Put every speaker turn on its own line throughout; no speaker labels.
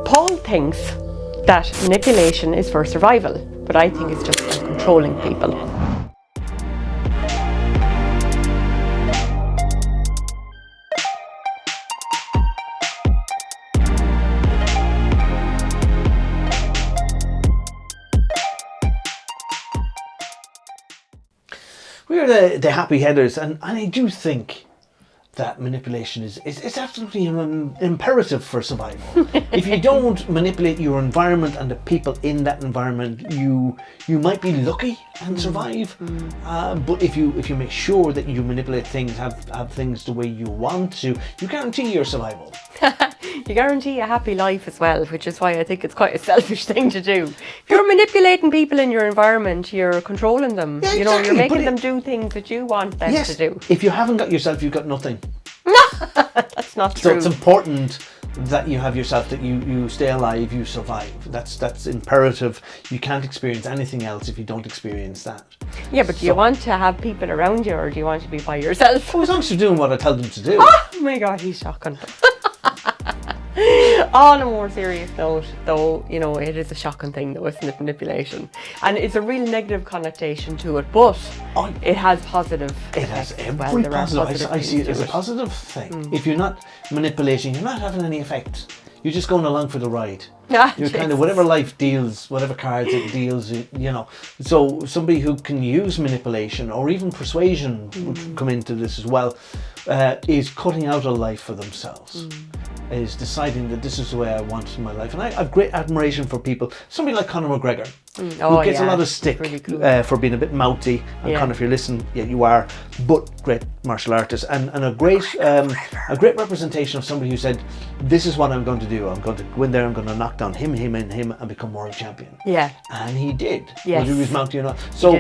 Paul thinks that manipulation is for survival, but I think it's just for controlling people.
We're the happy headers, and I do think that manipulation is absolutely an imperative for survival. If you don't manipulate your environment and the people in that environment, you might be lucky and survive. But if you make sure that you manipulate things, have things the way you want to, you guarantee your survival.
You guarantee a happy life as well, which is why I think it's quite a selfish thing to do. If you're manipulating people in your environment, you're controlling them.
Yeah,
you know,
exactly,
you're making them do things that you want them to do.
If you haven't got yourself, you've got nothing.
That's not true.
So it's important that you have yourself, that you stay alive, you survive. That's imperative. You can't experience anything else if you don't experience that.
Yeah, but do you want to have people around you, or do you want to be by yourself?
Well, as long as you're doing what I tell them to do.
Oh my God, he's shocking. On a more serious note, though, you know, it is a shocking thing, though, isn't it, manipulation? And it's a real negative connotation to it, but it has positive effects.
It has every
well.
positive. I see it as a positive thing. If you're not manipulating, you're not having any effect. You're just going along for the ride. You're kind of whatever life deals, whatever cards it deals, you know. So somebody who can use manipulation or even persuasion, which will come into this as well, is cutting out a life for themselves. Is deciding that this is the way I want in my life. And I have great admiration for people, somebody like Conor McGregor, who gets a lot of stick really cool. For being a bit mouthy. And Conor, if you're listening, yeah, you are, but great martial artist and a great representation of somebody who said, this is what I'm going to do. I'm going to go in there, I'm going to knock down him and become world champion. Yeah. And he did. Yes. Whether he was mouthy or not. So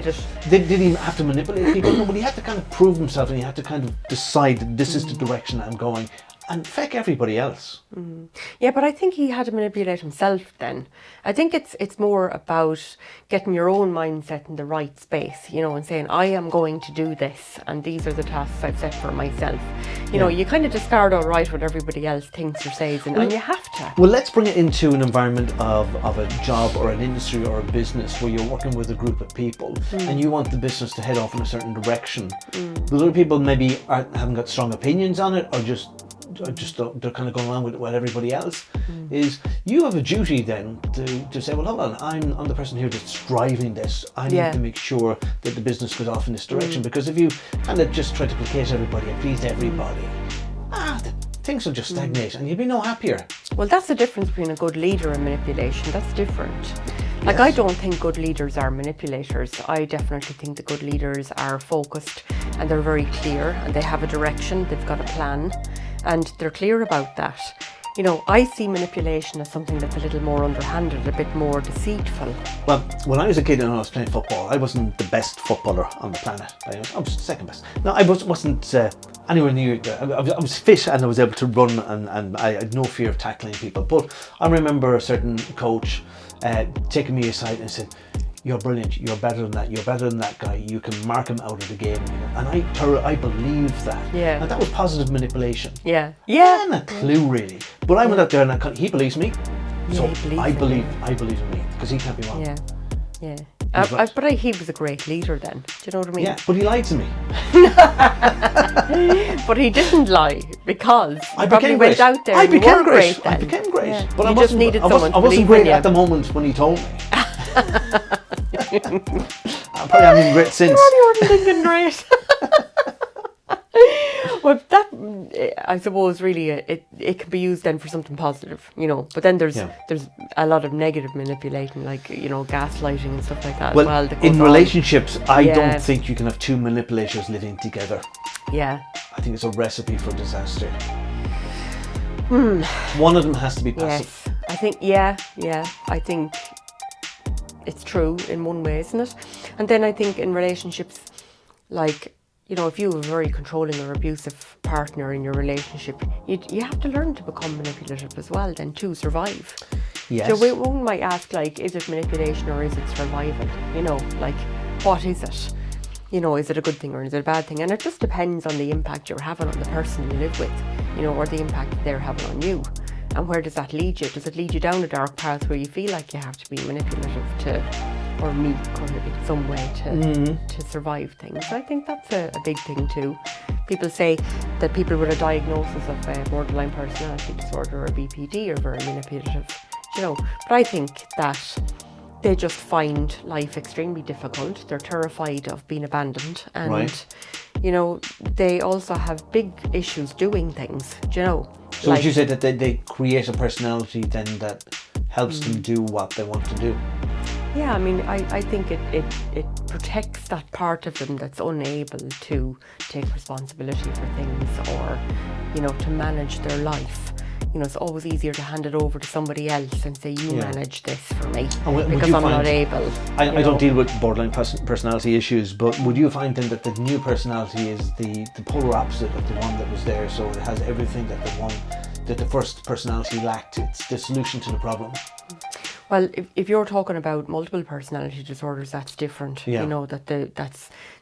did he have to manipulate people? No, but he had to kind of prove himself, and he had to kind of decide that this is the direction I'm going. And feck everybody else.
Yeah, but I think he had to manipulate himself then. I think it's more about getting your own mindset in the right space, you know, and saying, I am going to do this, and these are the tasks I've set for myself. You know, you kind of discard all right what everybody else thinks or says, and you have to.
Well, let's bring it into an environment of a job or an industry or a business where you're working with a group of people and you want the business to head off in a certain direction. But other people maybe haven't got strong opinions on it, or just they're kind of going along with what everybody else is. You have a duty then to say, well, hold on, I'm the person here that's driving this. I need to make sure that the business goes off in this direction, because if you kind of just try to placate everybody and please everybody, things will just stagnate and you'll be no happier.
Well, that's the difference between a good leader and manipulation. That's different. Like, I don't think good leaders are manipulators. I definitely think the good leaders are focused and they're very clear and they have a direction, they've got a plan, and they're clear about that. You know, I see manipulation as something that's a little more underhanded, a bit more deceitful.
Well, when I was a kid and I was playing football, I wasn't the best footballer on the planet. I was second best. No, I wasn't anywhere near. I was fit and I was able to run, and I had no fear of tackling people. But I remember a certain coach taking me aside and said, "You're brilliant, you're better than that, you're better than that guy, you can mark him out of the game." And I believed that. Yeah. And that was positive manipulation. Yeah. Yeah. And a clue really. But I went out there and he believes me. So I believe in me, because he can't be wrong. Yeah.
Yeah. But he was a great leader then. Do you know what I mean?
Yeah, but he lied to me.
But he didn't lie, because
I became great.
Went out there.
I became great. I became great.
Yeah.
But
you just needed someone to
I wasn't
believe
great at the moment when he told me. I probably haven't been great since.
You weren't thinking great. Well, that, I suppose, really, it can be used then for something positive, you know. But then there's a lot of negative manipulating, like, you know, gaslighting and stuff like that as well.
In relationships, I don't think you can have two manipulators living together.
Yeah.
I think it's a recipe for disaster. One of them has to be passive.
Yes. I think, I think it's true in one way, isn't it? And then I think in relationships, like, you know, if you have a very controlling or abusive partner in your relationship, you have to learn to become manipulative as well then to survive. Yes. So one might ask, like, is it manipulation or is it survival? You know, like, what is it? You know, is it a good thing or is it a bad thing? And it just depends on the impact you're having on the person you live with, you know, or the impact they're having on you. And where does that lead you? Does it lead you down a dark path where you feel like you have to be manipulative or meek or in some way to survive things? I think that's a big thing too. People say that people with a diagnosis of borderline personality disorder or BPD are very manipulative, but I think that they just find life extremely difficult. They're terrified of being abandoned, and they also have big issues doing things. So
would you say that they create a personality then that helps them do what they want to do?
Yeah, I mean, I think it protects that part of them that's unable to take responsibility for things or, to manage their life. It's always easier to hand it over to somebody else and say, you manage this for me, because I'm not able.
I don't deal with borderline personality issues, but would you find then that the new personality is the polar opposite of the one that was there, so it has everything that the first personality lacked? It's the solution to the problem.
Well, if you're talking about multiple personality disorders, that's different.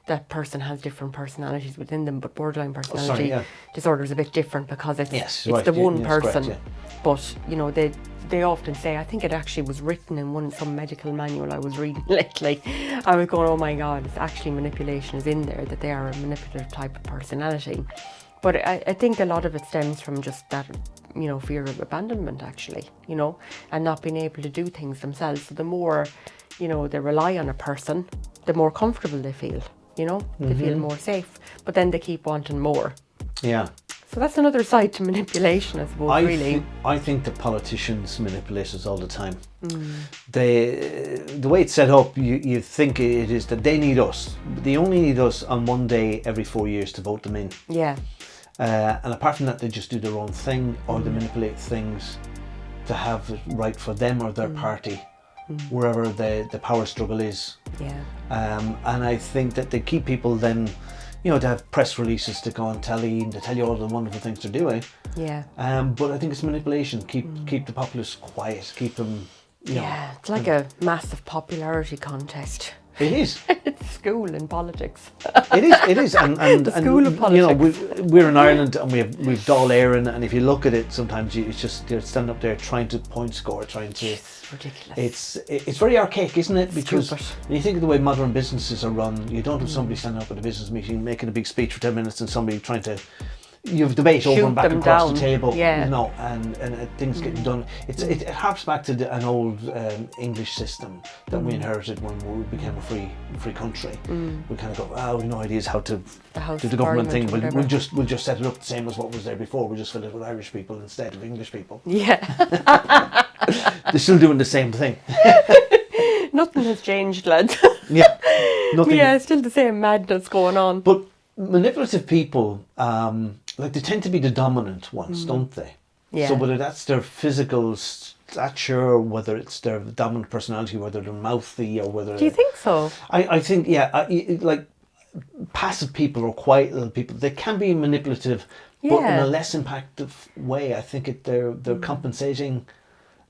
That person has different personalities within them, but borderline personality disorder is a bit different because it's the one person.
Correct,
But they often say, I think it actually was written in some medical manual I was reading lately. I was going, oh my God, it's actually manipulation is in there, that they are a manipulative type of personality. But I think a lot of it stems from just that, fear of abandonment, actually, and not being able to do things themselves. So the more, they rely on a person, the more comfortable they feel, they feel more safe. But then they keep wanting more.
Yeah.
So that's another side to manipulation, I suppose, really.
I think that politicians manipulate us all the time. The way it's set up, you think it is that they need us. They only need us on one day every 4 years to vote them in.
Yeah.
And apart from that, they just do their own thing, or they manipulate things to have it right for them or their party, wherever the power struggle is.
Yeah.
And I think that they keep people then, to have press releases to go on telly and to tell you all the wonderful things they're doing.
Yeah.
But I think it's manipulation. Keep the populace quiet. Keep them.
It's like a massive popularity contest.
It is.
It's school in politics.
It is, and
the school of politics.
We're in Ireland and we've Dáil Éireann, and if you look at it, sometimes it's just they're standing up there trying to point score, trying to.
It's ridiculous.
It's very archaic, isn't it? Because
Stupid.
when you think of the way modern businesses are run, you don't have somebody standing up at a business meeting making a big speech for 10 minutes and somebody trying to. You have debate over and back across the table, and things getting done. It harps back to an old English system that we inherited when we became a free country. We kind of go, we have no ideas how to do the government thing. We'll just set it up the same as what was there before. We'll just fill it with Irish people instead of English people.
Yeah,
they're still doing the same thing.
Nothing has changed, lads.
Yeah, nothing.
Yeah, still the same madness going on.
But manipulative people, they tend to be the dominant ones, don't they?
Yeah.
So whether that's their physical stature, whether it's their dominant personality, whether they're mouthy or whether...
Do you think so?
I think, like passive people or quiet little people, they can be manipulative, but in a less impactful way. I think they're compensating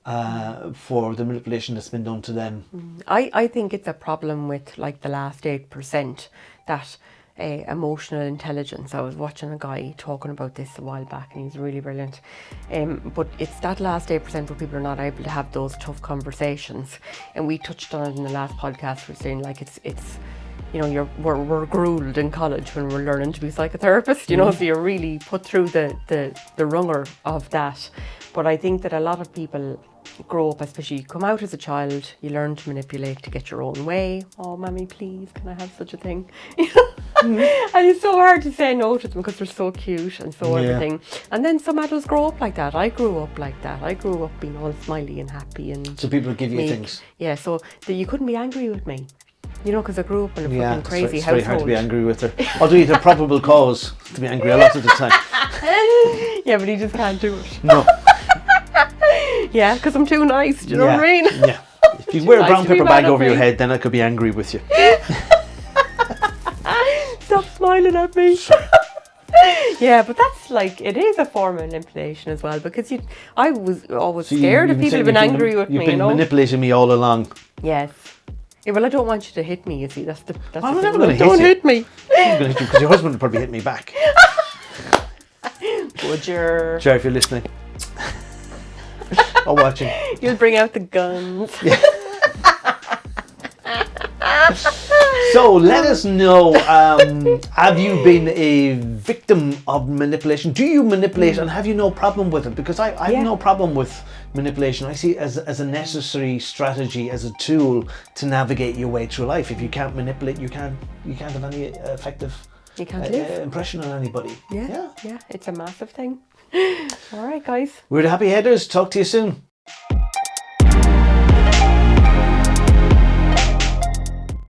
for the manipulation that's been done to them.
I think it's a problem with like the last 8%, that emotional intelligence. I was watching a guy talking about this a while back and he's really brilliant. But it's that last 8% where people are not able to have those tough conversations. And we touched on it in the last podcast. We're saying like it's we're groomed in college when we're learning to be psychotherapists, so you're really put through the wrunger of that. But I think that a lot of people grow up, especially you come out as a child, you learn to manipulate to get your own way. Oh, mommy, please, can I have such a thing? And it's so hard to say no to them because they're so cute and so everything. And then some adults grow up like that. I grew up like that. I grew up being all smiley and happy. And
so people give you things.
Yeah, so you couldn't be angry with me. Because I grew up in a fucking crazy household.
It's very hard to be angry with her. Although you have a probable cause to be angry a lot of the time.
Yeah, but he just can't do it.
No.
Yeah, because I'm too nice, do you know what I mean?
Yeah. If you wear a brown paper bag over your head, then I could be angry with you.
Stop smiling at me.
Sorry.
Yeah, but that's like, it is a form of manipulation as well, because I was always scared of people being angry with me,
You've been manipulating me all along.
Yes. Yeah, well, I don't want you to hit me, you see. That's
I'm never going to hit you.
Don't hit me.
I'm going to hit you because your husband would probably hit me back.
Would you?
Sure, if you're listening. are watching.
You'll bring out the guns.
So let us know, have you been a victim of manipulation? Do you manipulate and have you no problem with it? Because I have no problem with manipulation. I see it as a necessary strategy, as a tool to navigate your way through life. If you can't manipulate, you can't have any effective impression on anybody.
Yeah, it's a massive thing. All right, guys.
We're the Happy Headers. Talk to you soon.